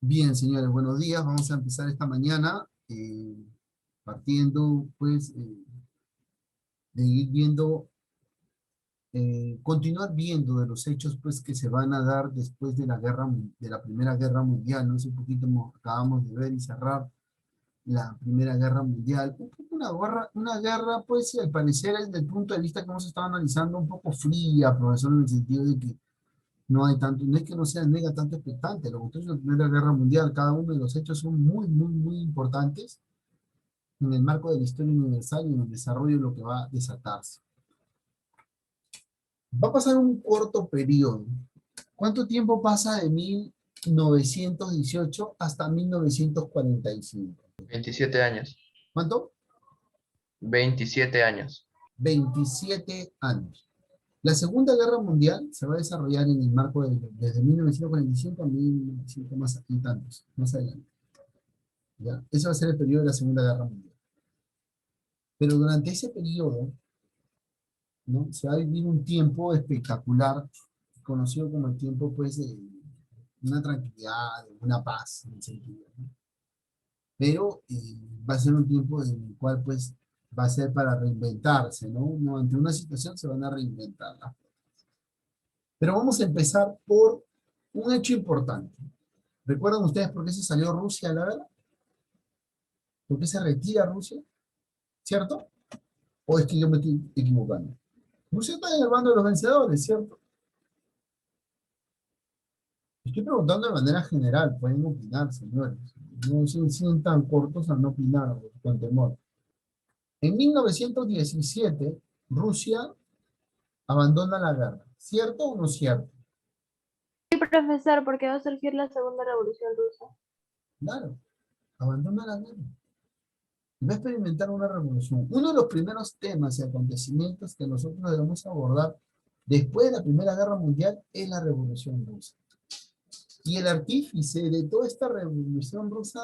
Bien, señores, buenos días. Vamos a empezar esta mañana partiendo, pues, de ir viendo, continuar viendo de los hechos, pues, que se van a dar después de de la Primera Guerra Mundial, ¿no? Hace un poquito acabamos de ver y cerrar la Primera Guerra Mundial. Un poco una guerra, pues, al parecer, desde el punto de vista que hemos estado analizando, un poco fría, profesor, en el sentido de que no hay tanto, no es que no sea nega tanto expectante, lo que es la Primera Guerra Mundial, cada uno de los hechos son muy importantes en el marco de la historia universal y en el desarrollo de lo que va a desatarse. Va a pasar un corto periodo. ¿Cuánto tiempo pasa de 1918 hasta 1945? 27 años. ¿Cuánto? 27 años. 27 años. La Segunda Guerra Mundial se va a desarrollar en el marco desde 1945 a 1900 más y tantos, más adelante. ¿Ya? Ese va a ser el periodo de la Segunda Guerra Mundial. Pero durante ese periodo, ¿no? Se va a vivir un tiempo espectacular, conocido como el tiempo, pues, de una tranquilidad, de una paz, en el sentido, ¿no? Pero va a ser un tiempo en el cual, pues, va a ser para reinventarse, ¿no? No, ante una situación se van a reinventar. Pero vamos a empezar por un hecho importante. ¿Recuerdan ustedes por qué se salió Rusia a la guerra? ¿Por qué se retira Rusia? ¿Cierto? ¿O es que yo me estoy equivocando? Rusia está en el bando de los vencedores, ¿cierto? Estoy preguntando de manera general, pueden opinar, señores. No se sientan cortos al no opinar, con temor. En 1917, Rusia abandona la guerra. ¿Cierto o no cierto? Sí, profesor, porque va a surgir la segunda revolución rusa. Claro, abandona la guerra. Va a experimentar una revolución. Uno de los primeros temas y acontecimientos que nosotros debemos abordar después de la Primera Guerra Mundial es la Revolución Rusa. Y el artífice de toda esta Revolución Rusa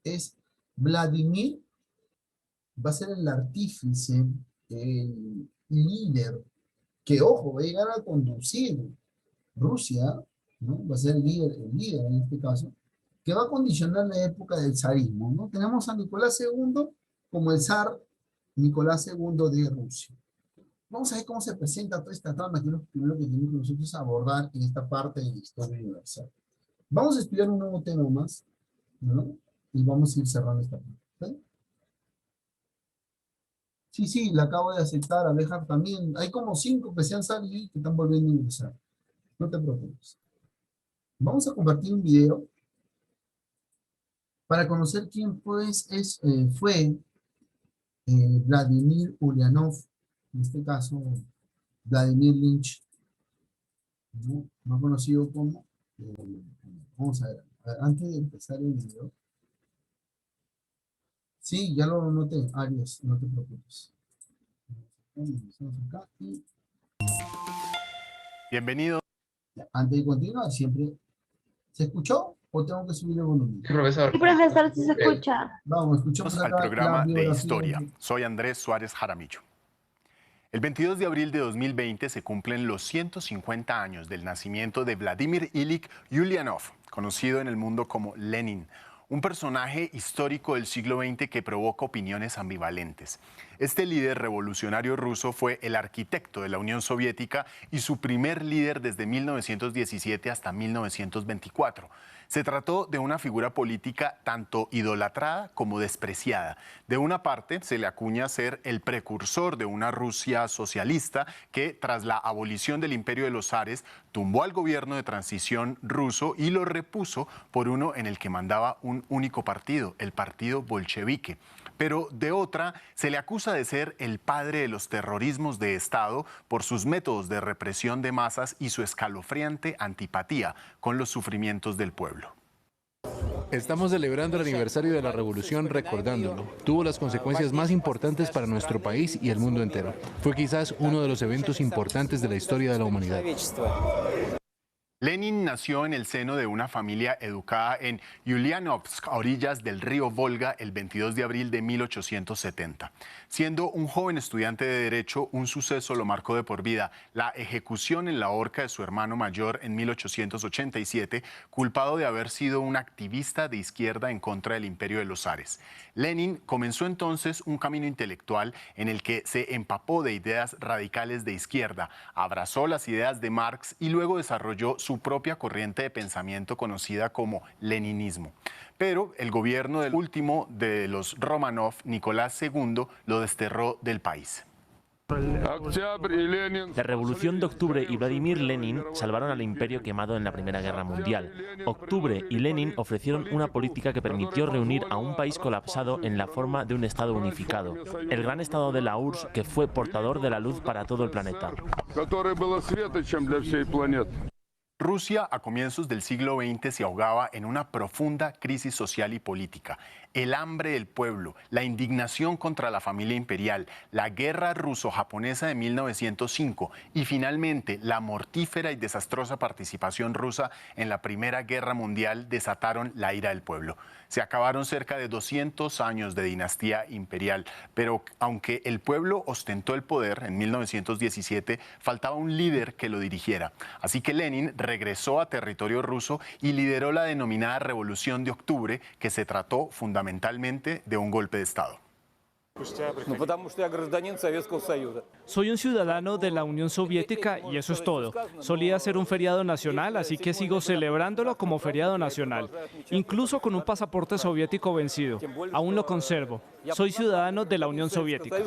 es Vladimir, va a ser el artífice, el líder, que ojo, va a llegar a conducir Rusia, ¿no? Va a ser el líder en este caso, que va a condicionar la época del zarismo, ¿no? Tenemos a Nicolás II como el zar Nicolás II de Rusia. Vamos a ver cómo se presenta toda esta trama, que es lo primero que tenemos que nosotros abordar en esta parte de la historia universal. Vamos a estudiar un nuevo tema más, ¿no? Y vamos a ir cerrando esta parte. ¿Sí? Sí, la acabo de aceptar, a dejar también. Hay como 5 que se han salido y que están volviendo a ingresar. No te preocupes. Vamos a compartir un video para conocer quién pues fue Vladimir Ulyanov, en este caso Vladimir Lynch, ¿no? Más conocido como, vamos a ver, antes de empezar el video. Sí, ya lo noté, Arias, no te preocupes. Acá y... Bienvenido. Antes de continuar, siempre, ¿se escuchó o tengo que subir el volumen? Sí, profesor. Sí, profesor, sí se escucha. Vamos, escuchamos Al acá programa la de biografía historia. Soy Andrés Suárez Jaramillo. El 22 de abril de 2020 se cumplen los 150 años del nacimiento de Vladimir Ilich Ulyanov, conocido en el mundo como Lenin, un personaje histórico del siglo XX que provoca opiniones ambivalentes. Este líder revolucionario ruso fue el arquitecto de la Unión Soviética y su primer líder desde 1917 hasta 1924. Se trató de una figura política tanto idolatrada como despreciada. De una parte, se le acuña ser el precursor de una Rusia socialista que, tras la abolición del imperio de los zares, tumbó al gobierno de transición ruso y lo repuso por uno en el que mandaba un único partido, el partido bolchevique. Pero de otra, se le acusa de ser el padre de los terrorismos de Estado por sus métodos de represión de masas y su escalofriante antipatía con los sufrimientos del pueblo. Estamos celebrando el aniversario de la revolución recordándolo. Tuvo las consecuencias más importantes para nuestro país y el mundo entero. Fue quizás uno de los eventos importantes de la historia de la humanidad. Lenin nació en el seno de una familia educada en Ulyanovsk, a orillas del río Volga, el 22 de abril de 1870. Siendo un joven estudiante de Derecho, un suceso lo marcó de por vida: la ejecución en la horca de su hermano mayor en 1887, culpado de haber sido un activista de izquierda en contra del imperio de los zares. Lenin comenzó entonces un camino intelectual en el que se empapó de ideas radicales de izquierda, abrazó las ideas de Marx y luego desarrolló su propia corriente de pensamiento conocida como leninismo. Pero el gobierno del último de los Romanov, Nicolás II, lo desterró del país. La Revolución de Octubre y Vladimir Lenin salvaron al imperio quemado en la Primera Guerra Mundial. Octubre y Lenin ofrecieron una política que permitió reunir a un país colapsado en la forma de un Estado unificado, el gran Estado de la URSS, que fue portador de la luz para todo el planeta. Rusia a comienzos del siglo XX se ahogaba en una profunda crisis social y política. El hambre del pueblo, la indignación contra la familia imperial, la guerra ruso-japonesa de 1905 y finalmente la mortífera y desastrosa participación rusa en la Primera Guerra Mundial desataron la ira del pueblo. Se acabaron cerca de 200 años de dinastía imperial, pero aunque el pueblo ostentó el poder en 1917, faltaba un líder que lo dirigiera. Así que Lenin regresó a territorio ruso y lideró la denominada Revolución de Octubre, que se trató fundamentalmente de un golpe de Estado. Soy un ciudadano de la Unión Soviética y eso es todo. Solía ser un feriado nacional, así que sigo celebrándolo como feriado nacional, incluso con un pasaporte soviético vencido. Aún lo conservo. Soy ciudadano de la Unión Soviética.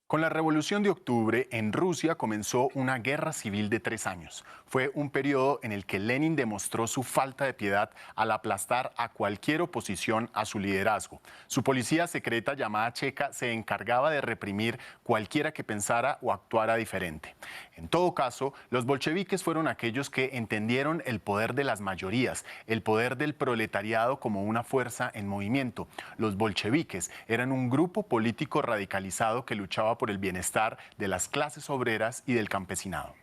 Con la Revolución de Octubre, en Rusia comenzó una guerra civil de 3 años. Fue un periodo en el que Lenin demostró su falta de piedad al aplastar a cualquier oposición a su liderazgo. Su policía secreta llamada Cheka se encargaba de reprimir cualquiera que pensara o actuara diferente. En todo caso, los bolcheviques fueron aquellos que entendieron el poder de las mayorías, el poder del proletariado como una fuerza en movimiento. Los bolcheviques eran un grupo político radicalizado que luchaba por el bienestar de las clases obreras y del campesinado.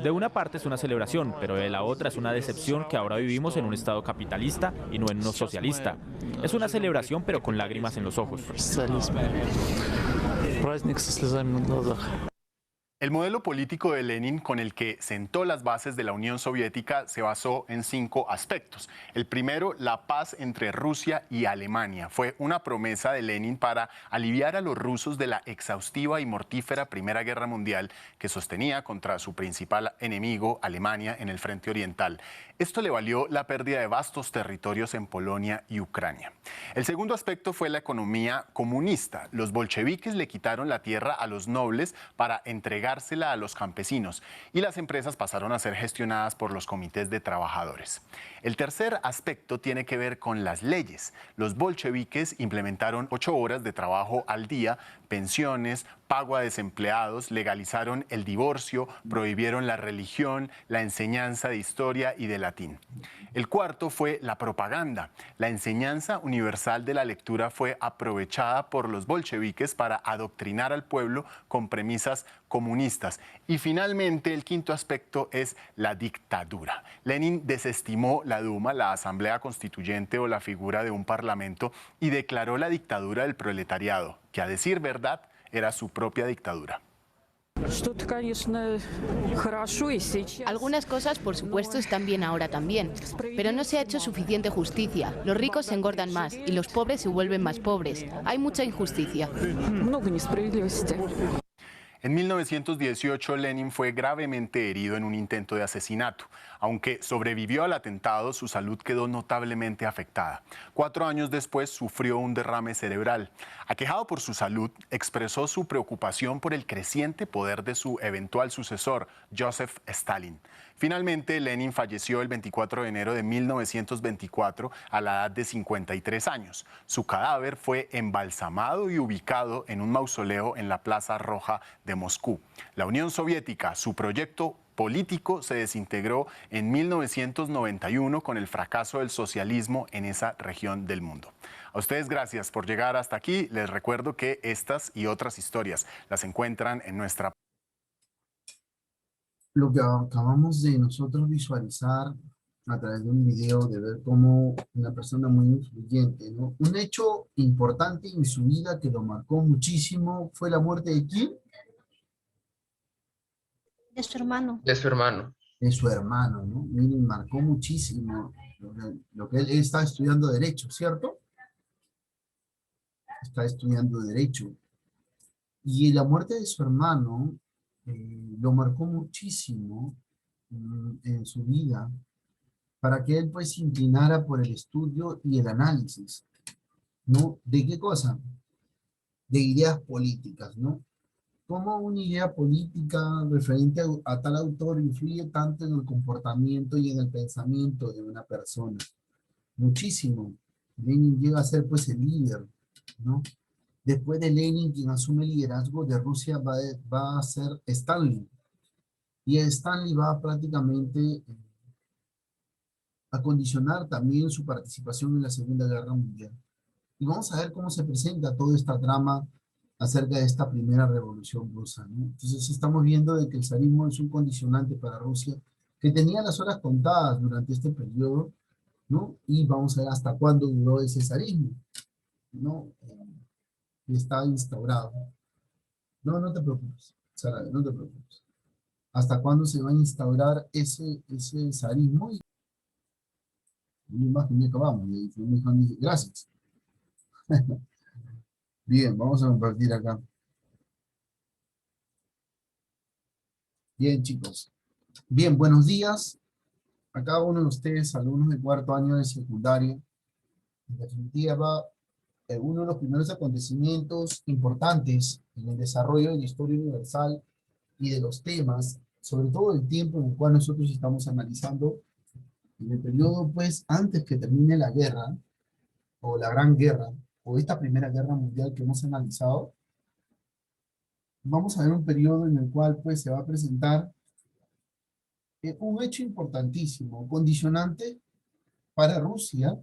De una parte es una celebración, pero de la otra es una decepción que ahora vivimos en un estado capitalista y no en uno socialista. Es una celebración, pero con lágrimas en los ojos. El modelo político de Lenin, con el que sentó las bases de la Unión Soviética, se basó en 5 aspectos. El primero, la paz entre Rusia y Alemania. Fue una promesa de Lenin para aliviar a los rusos de la exhaustiva y mortífera Primera Guerra Mundial que sostenía contra su principal enemigo, Alemania, en el frente oriental. Esto le valió la pérdida de vastos territorios en Polonia y Ucrania. El segundo aspecto fue la economía comunista. Los bolcheviques le quitaron la tierra a los nobles para entregársela a los campesinos y las empresas pasaron a ser gestionadas por los comités de trabajadores. El tercer aspecto tiene que ver con las leyes. Los bolcheviques implementaron 8 horas de trabajo al día, pensiones, pago a desempleados, legalizaron el divorcio, prohibieron la religión, la enseñanza de historia y de latín. El cuarto fue la propaganda. La enseñanza universal de la lectura fue aprovechada por los bolcheviques para adoctrinar al pueblo con premisas comunistas. Y finalmente, el quinto aspecto es la dictadura. Lenin desestimó la Duma, la Asamblea Constituyente o la figura de un parlamento y declaró la dictadura del proletariado, que a decir verdad era su propia dictadura. Algunas cosas, por supuesto, están bien ahora también, pero no se ha hecho suficiente justicia. Los ricos se engordan más y los pobres se vuelven más pobres. Hay mucha injusticia. En 1918, Lenin fue gravemente herido en un intento de asesinato. Aunque sobrevivió al atentado, su salud quedó notablemente afectada. 4 años después sufrió un derrame cerebral. Aquejado por su salud, expresó su preocupación por el creciente poder de su eventual sucesor, Joseph Stalin. Finalmente, Lenin falleció el 24 de enero de 1924 a la edad de 53 años. Su cadáver fue embalsamado y ubicado en un mausoleo en la Plaza Roja de Moscú. La Unión Soviética, su proyecto político se desintegró en 1991 con el fracaso del socialismo en esa región del mundo. A ustedes gracias por llegar hasta aquí. Les recuerdo que estas y otras historias las encuentran en nuestra... Lo que acabamos de nosotros visualizar a través de un video, de ver cómo una persona muy influyente, ¿no? Un hecho importante en su vida que lo marcó muchísimo fue la muerte de ¿quién? De su hermano. De su hermano. De su hermano, ¿no? Miren, marcó muchísimo lo que él está estudiando Derecho, ¿cierto? Está estudiando Derecho. Y la muerte de su hermano lo marcó muchísimo en su vida, para que él pues se inclinara por el estudio y el análisis, ¿no? ¿De qué cosa? De ideas políticas, ¿no? ¿Cómo una idea política referente a tal autor influye tanto en el comportamiento y en el pensamiento de una persona? Muchísimo. Lenin llega a ser pues el líder, ¿no? Después de Lenin, quien asume el liderazgo de Rusia va a ser Stalin. Y Stalin va prácticamente a condicionar también su participación en la Segunda Guerra Mundial. Y vamos a ver cómo se presenta toda esta trama acerca de esta primera revolución rusa, ¿no? Entonces estamos viendo de que el zarismo es un condicionante para Rusia, que tenía las horas contadas durante este periodo, ¿no? Y vamos a ver hasta cuándo duró ese zarismo, ¿no? Está instaurado. No te preocupes, Sara, no te preocupes. ¿Hasta cuándo se va a instaurar ese zarismo? Y una imagen y acabamos. Y me dijo, gracias. Bien, vamos a compartir acá. Bien, chicos. Bien, buenos días a cada uno de ustedes, alumnos de cuarto año de secundaria. En definitiva, uno de los primeros acontecimientos importantes en el desarrollo de la historia universal y de los temas, sobre todo el tiempo en el cual nosotros estamos analizando, en el periodo, pues, antes que termine la guerra, o la Gran Guerra, o esta Primera Guerra Mundial que hemos analizado, vamos a ver un periodo en el cual, pues, se va a presentar un hecho importantísimo, condicionante para Rusia,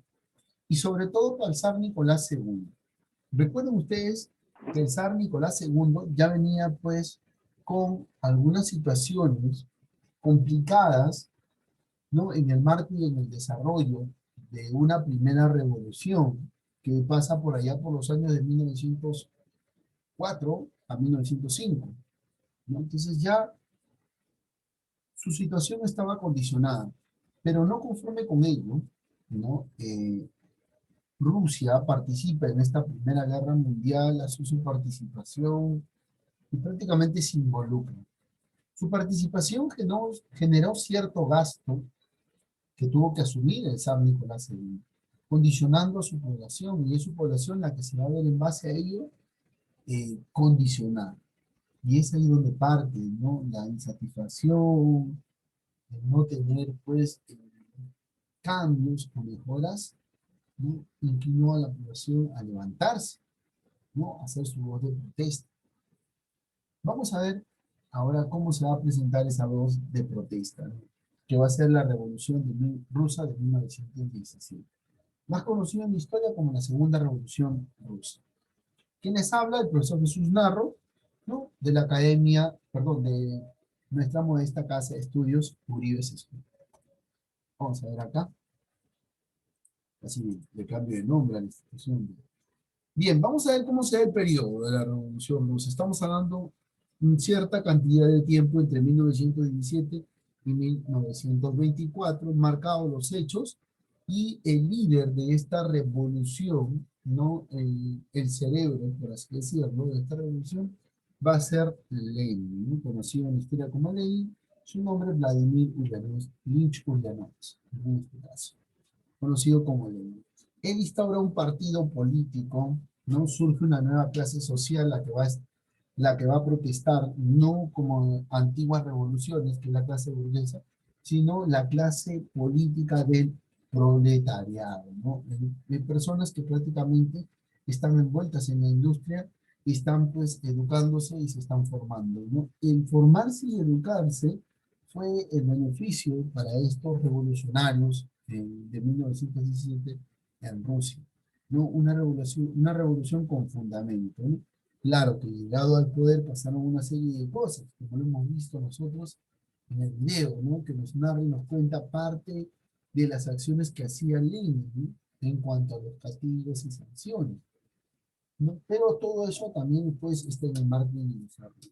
y sobre todo para el zar Nicolás II. Recuerden ustedes que el zar Nicolás II ya venía, pues, con algunas situaciones complicadas, ¿no? En el marco y en el desarrollo de una primera revolución que pasa por allá por los años de 1904 a 1905, ¿no? Entonces ya su situación estaba condicionada, pero no conforme con ello, ¿no? Rusia participa en esta Primera Guerra Mundial, hace su participación y prácticamente se involucra. Su participación generó cierto gasto que tuvo que asumir el zar Nicolás II, condicionando a su población, y es su población la que se va a ver en base a ello condicionar. Y es ahí donde parte, ¿no? La insatisfacción, el no tener, pues, cambios o mejoras, ¿no? Inclinó a la población a levantarse, ¿no? A hacer su voz de protesta. Vamos a ver ahora cómo se va a presentar esa voz de protesta, ¿no? Que va a ser la Revolución Rusa de 1917, más conocida en la historia como la Segunda Revolución Rusa. ¿Quién les habla? El profesor Jesús Narro, ¿no? De la academia, perdón, de nuestra modesta casa de estudios Uribe Sesco. Vamos a ver acá. Así le cambio de nombre a la institución. Bien, vamos a ver cómo se ve el periodo de la Revolución Rusa. Estamos hablando de cierta cantidad de tiempo entre 1917 y 1924, marcados los hechos, y el líder de esta revolución, ¿no? El cerebro, por así decirlo, de esta revolución, va a ser Lenin, ¿no? Conocido en la historia como Lenin. Su nombre es Vladimir Ilich Ulyanovich, en este caso, conocido como Lenin. Él instaura un partido político, ¿no? Surge una nueva clase social, la que va a protestar, no como antiguas revoluciones, que es la clase burguesa, sino la clase política del proletariado, ¿no? De personas que prácticamente están envueltas en la industria, están pues educándose y se están formando, ¿no? El formarse y educarse fue el beneficio para estos revolucionarios de 1917 en Rusia? ¿No? Una revolución con fundamento, ¿no? Claro que llegado al poder pasaron una serie de cosas, como lo hemos visto nosotros en el video, ¿no? Que nos narra y nos cuenta parte de las acciones que hacía Lenin, ¿no? En cuanto a los castigos y sanciones, ¿no? Pero todo eso también pues está en el margen del desarrollo.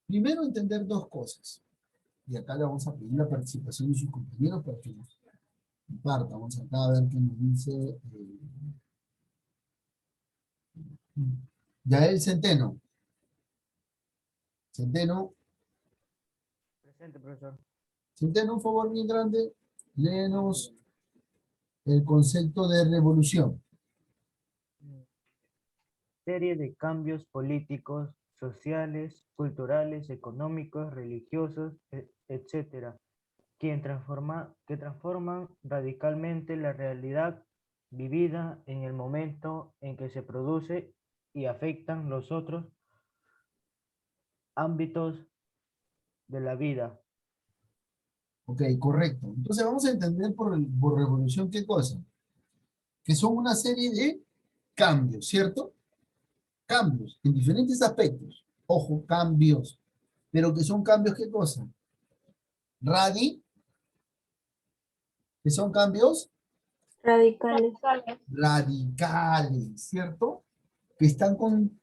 Primero entender dos cosas, y acá le vamos a pedir la participación de sus compañeros para que nos compartan. Vamos acá a ver qué nos dice Yael Centeno. Centeno. Presente, profesor. Centeno, un favor bien grande, léenos el concepto de revolución. Serie de cambios políticos, sociales, culturales, económicos, religiosos, etcétera, que transforman radicalmente la realidad vivida en el momento en que se produce y afectan los otros ámbitos de la vida. Ok, correcto. Entonces vamos a entender por revolución qué cosa. Que son una serie de cambios, ¿cierto? Cambios en diferentes aspectos. Ojo, cambios. Pero que son cambios, ¿qué cosa? Que son cambios Radicales. radicales, ¿cierto? Que están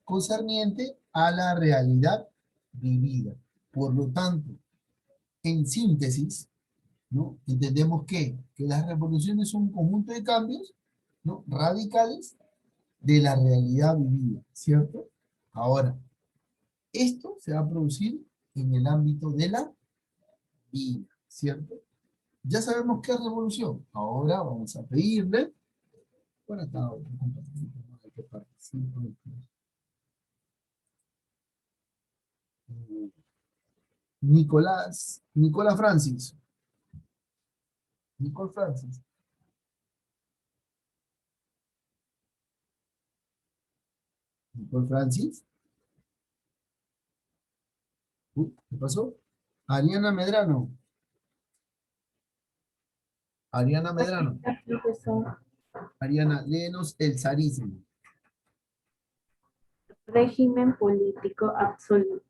concernientes a la realidad vivida. Por lo tanto, en síntesis, ¿no? Entendemos que las revoluciones son un conjunto de cambios, ¿no? Radicales de la realidad vivida, ¿cierto? Ahora, esto se va a producir en el ámbito de la vida, ¿cierto? Ya sabemos qué es revolución. Ahora vamos a pedirle, por acá, otro compañero que participe. Nicolás Francis. Nicole Francis. Nicole Francis. ¿Qué pasó? Ariana Medrano. Ariana Medrano. Profesor. Ariana, léenos el zarismo. Régimen político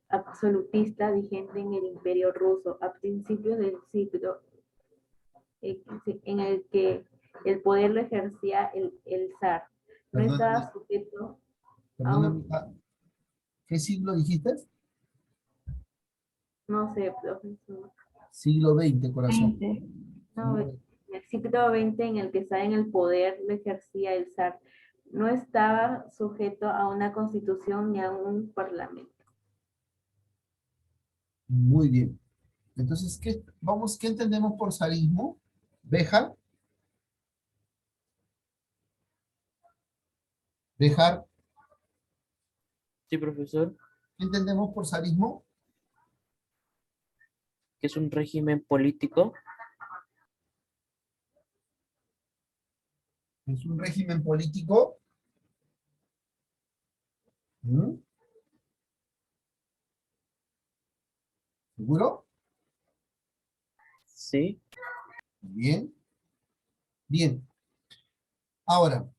absolutista vigente en el Imperio Ruso a principios del siglo en el que el poder lo ejercía el zar. No Perdón, estaba sujeto a perdona, un, mija. ¿Qué siglo dijiste? no sé, profesor. Siglo XX, corazón. 20. No, Siglo XX. el siglo XX en el que estaba en el poder lo ejercía el zar. No estaba sujeto a una constitución ni a un parlamento. Muy bien. Entonces, ¿qué entendemos por zarismo? Béjar. Béjar. Sí, profesor, ¿Qué entendemos por zarismo? que es un régimen político Es un régimen político. ¿Mm? ¿Seguro? sí, Bien. Bien. Ahora,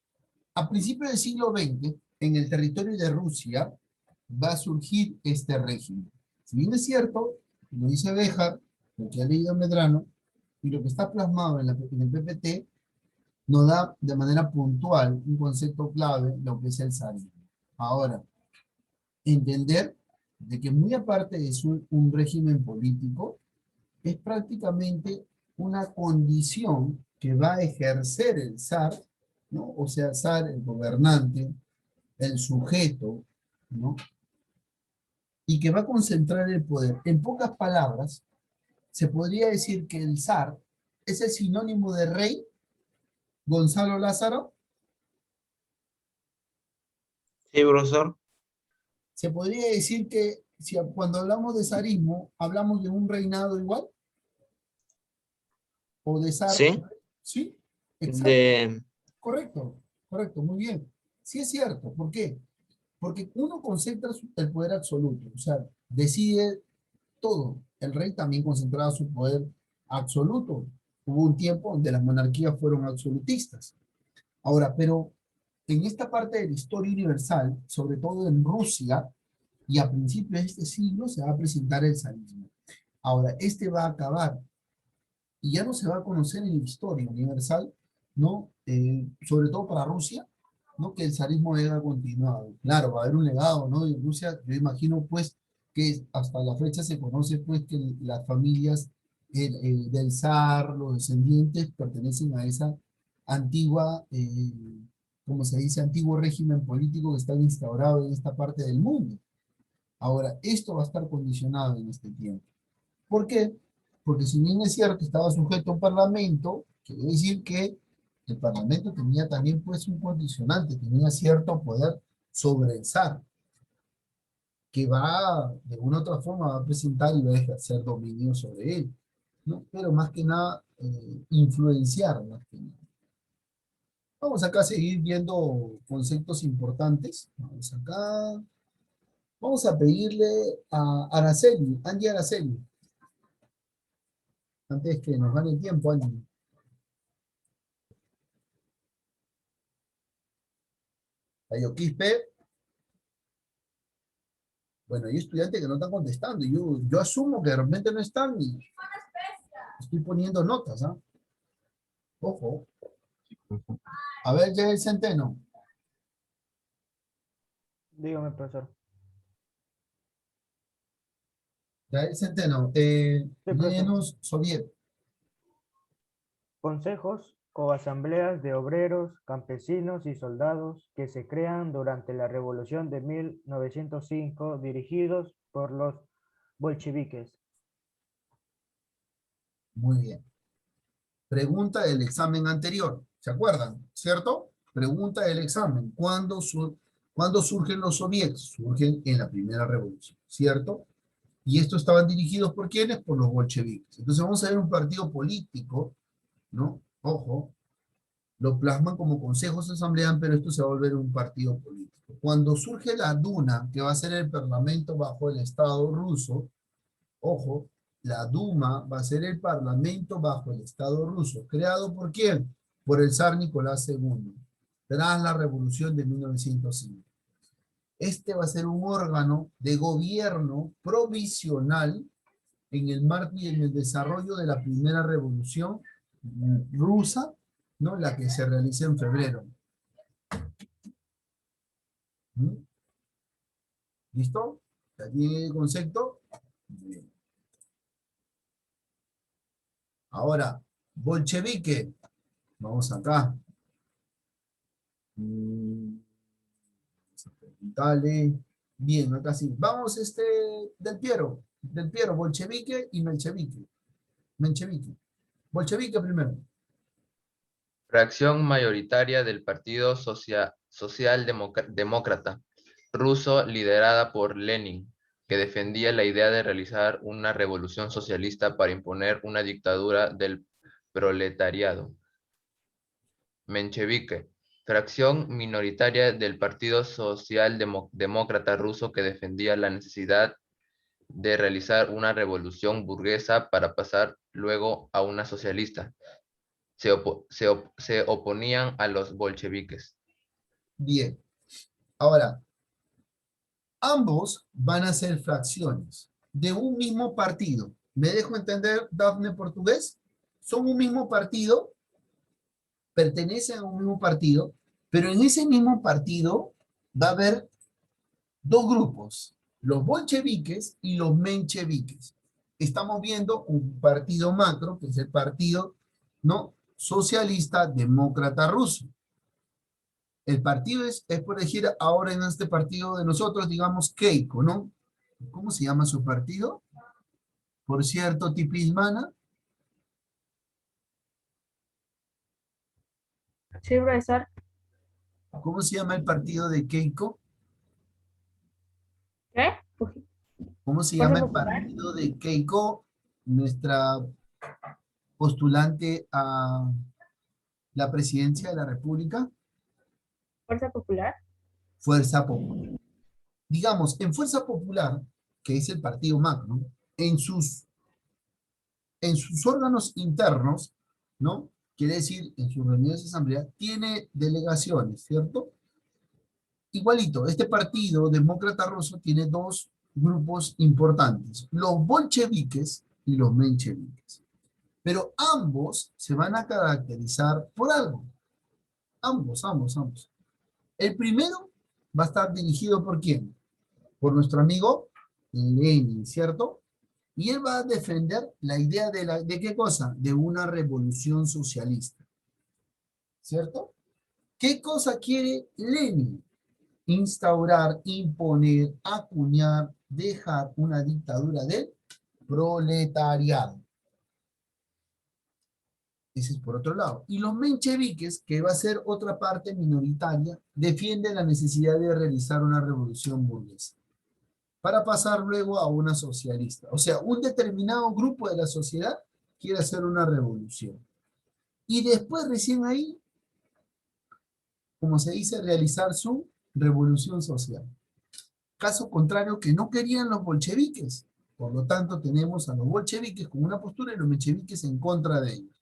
a principios del siglo XX, en el territorio de Rusia, va a surgir este régimen. Si bien es cierto, lo dice Béjar, lo que ha leído Medrano, y lo que está plasmado en el PPT, nos da de manera puntual un concepto clave, lo que es el zarismo. Ahora, entender de que muy aparte de un régimen político, es prácticamente una condición que va a ejercer el zar, ¿no? O sea, zar, el gobernante, el sujeto, ¿no? Y que va a concentrar el poder. En pocas palabras, se podría decir que el zar es el sinónimo de rey, Gonzalo Lázaro. sí, profesor, Se podría decir que cuando hablamos de zarismo, hablamos de un reinado igual, o de zar. sí, Sí, exacto. de, Correcto, correcto, muy bien. Sí es cierto, ¿por qué? Porque uno concentra el poder absoluto, o sea, decide todo, el rey también concentraba su poder absoluto. Hubo un tiempo donde las monarquías fueron absolutistas. Ahora, pero en esta parte de la historia universal, sobre todo en Rusia, y a principios de este siglo se va a presentar el zarismo. Ahora, este va a acabar, y ya no se va a conocer en la historia universal, ¿no? Sobre todo para Rusia, ¿no? Que el zarismo haya continuado. Claro, va a haber un legado, ¿no? En Rusia, yo imagino, pues, que hasta la fecha se conoce, pues, que las familias del zar, los descendientes, pertenecen a esa antigua, como se dice, antiguo régimen político que está instaurado en esta parte del mundo. Ahora, esto va a estar condicionado en este tiempo. ¿Por qué? Porque si bien es cierto que estaba sujeto a un parlamento, quiere decir que el parlamento tenía también pues un condicionante, tenía cierto poder sobre el zar, que va, de una u otra forma, va a presentar y va a ejercer dominio sobre él, ¿no? Pero más que nada, influenciar más que nada. Vamos acá a seguir viendo conceptos importantes. Vamos acá. Vamos a pedirle a Araceli, Angie Araceli. Antes que nos gane el tiempo, Angie. Ayoquispe. Bueno, hay estudiantes que no están contestando. Yo asumo que de repente no están y estoy poniendo notas, ¿ah? Ojo. A ver, ya el Centeno. Dígame, profesor. Ya el Centeno. Menos Soviet. Consejos o asambleas de obreros, campesinos y soldados que se crean durante la Revolución de 1905 dirigidos por los bolcheviques. Muy bien. Pregunta del examen anterior. ¿Se acuerdan? ¿Cierto? Pregunta del examen. ¿Cuándo surgen los soviets? Surgen en la primera revolución, ¿cierto? Y estos estaban dirigidos ¿por quiénes? Por los bolcheviques. Entonces vamos a ver un partido político, ¿no? Ojo, lo plasman como consejos de asamblea, pero esto se va a volver un partido político. Cuando surge la Duma, que va a ser el parlamento bajo el Estado ruso, ojo, la Duma va a ser el parlamento bajo el Estado ruso. ¿Creado por quién? Por el zar Nicolás II, tras la revolución de 1905. Este va a ser un órgano de gobierno provisional en el marco y en el desarrollo de la primera revolución rusa, ¿no? La que se realiza en febrero. ¿Listo? ¿Aquí el concepto? Bien. Ahora, bolchevique. Vamos acá. Dale. Bien, acá sí. Vamos, Del Piero, bolchevique y menchevique. Bolchevique primero. Fracción mayoritaria del Partido Socialdemócrata ruso liderada por Lenin, que defendía la idea de realizar una revolución socialista para imponer una dictadura del proletariado. Menchevique, fracción minoritaria del Partido Socialdemócrata ruso que defendía la necesidad de realizar una revolución burguesa para pasar luego a una socialista. Se oponían a los bolcheviques. Bien. Ahora, ambos van a ser fracciones de un mismo partido. ¿Me dejo entender, Dafne Portugués? Son un mismo partido, pertenecen a un mismo partido, pero en ese mismo partido va a haber dos grupos, los bolcheviques y los mencheviques. Estamos viendo un partido macro, que es el partido, ¿no?, socialista demócrata ruso. El partido es por decir, ahora en este partido de nosotros, digamos, Keiko, ¿no? ¿Cómo se llama su partido? Por cierto, Tipismana. Sí, profesor. ¿Cómo se llama el partido de Keiko? ¿Qué? ¿Cómo se llama el partido de Keiko, nuestra postulante a la presidencia de la República? Fuerza Popular. Fuerza Popular. Digamos, en Fuerza Popular, que es el partido macro, en sus en sus órganos internos, ¿no? Quiere decir, en sus reuniones de asamblea, tiene delegaciones, ¿cierto? Igualito, este partido demócrata ruso tiene dos grupos importantes, los bolcheviques y los mencheviques. Pero ambos se van a caracterizar por algo. Ambos. El primero va a estar dirigido por ¿quién? Por nuestro amigo Lenin, ¿cierto? Y él va a defender la idea ¿de qué cosa? De una revolución socialista, ¿cierto? ¿Qué cosa quiere Lenin? Instaurar, imponer, acuñar, dejar una dictadura del proletariado. Ese es por otro lado. Y los mencheviques, que va a ser otra parte minoritaria, defienden la necesidad de realizar una revolución burguesa para pasar luego a una socialista. O sea, un determinado grupo de la sociedad quiere hacer una revolución. Y después, recién ahí, como se dice, realizar su revolución social. Caso contrario que no querían los bolcheviques. Por lo tanto, tenemos a los bolcheviques con una postura y los mencheviques en contra de ellos.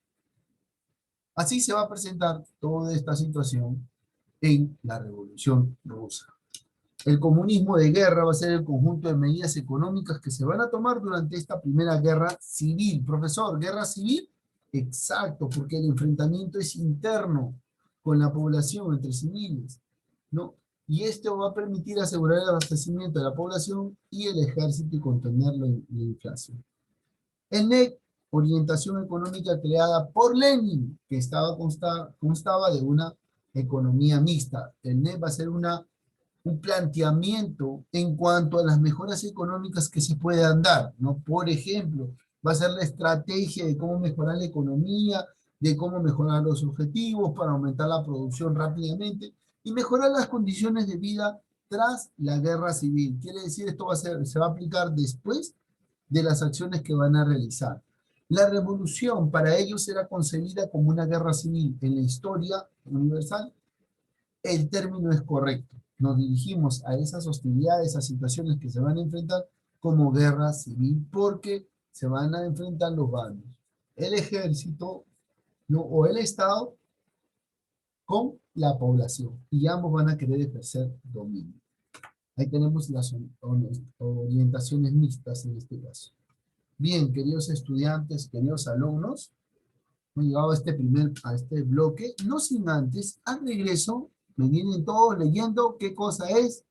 Así se va a presentar toda esta situación en la Revolución Rusa. El comunismo de guerra va a ser el conjunto de medidas económicas que se van a tomar durante esta primera guerra civil. Profesor, ¿guerra civil? Exacto, porque el enfrentamiento es interno con la población, entre civiles, ¿no? Y esto va a permitir asegurar el abastecimiento de la población y el ejército y contener la inflación. El NEC, orientación económica creada por Lenin, que constaba de una economía mixta. El NEC va a ser un planteamiento en cuanto a las mejoras económicas que se puedan dar, ¿no? Por ejemplo, va a ser la estrategia de cómo mejorar la economía, de cómo mejorar los objetivos para aumentar la producción rápidamente y mejorar las condiciones de vida tras la guerra civil. Quiere decir, esto se va a aplicar después de las acciones que van a realizar. La revolución para ellos era concebida como una guerra civil. En la historia universal, el término es correcto. Nos dirigimos a esas hostilidades, a situaciones que se van a enfrentar como guerra civil, porque se van a enfrentar los bandos, el ejército, ¿no? O el Estado con la población, y ambos van a querer ejercer dominio. Ahí tenemos las orientaciones mixtas en este caso. Bien, queridos estudiantes, queridos alumnos, hemos llegado a este bloque, no sin antes, al regreso, me vienen todos leyendo qué cosa es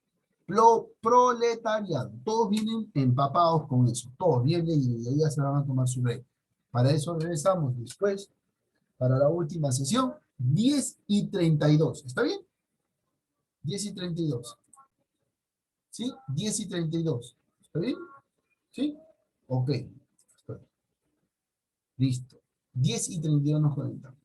proletariado. Todos vienen empapados con eso, todos bien leídos, y ahí ya se van a tomar su break. Para eso regresamos después, para la última sesión, 10:32. ¿Está bien? 10:32. ¿Sí? 10:32. ¿Está bien? ¿Sí? Ok. Listo. 10:32 nos conectamos.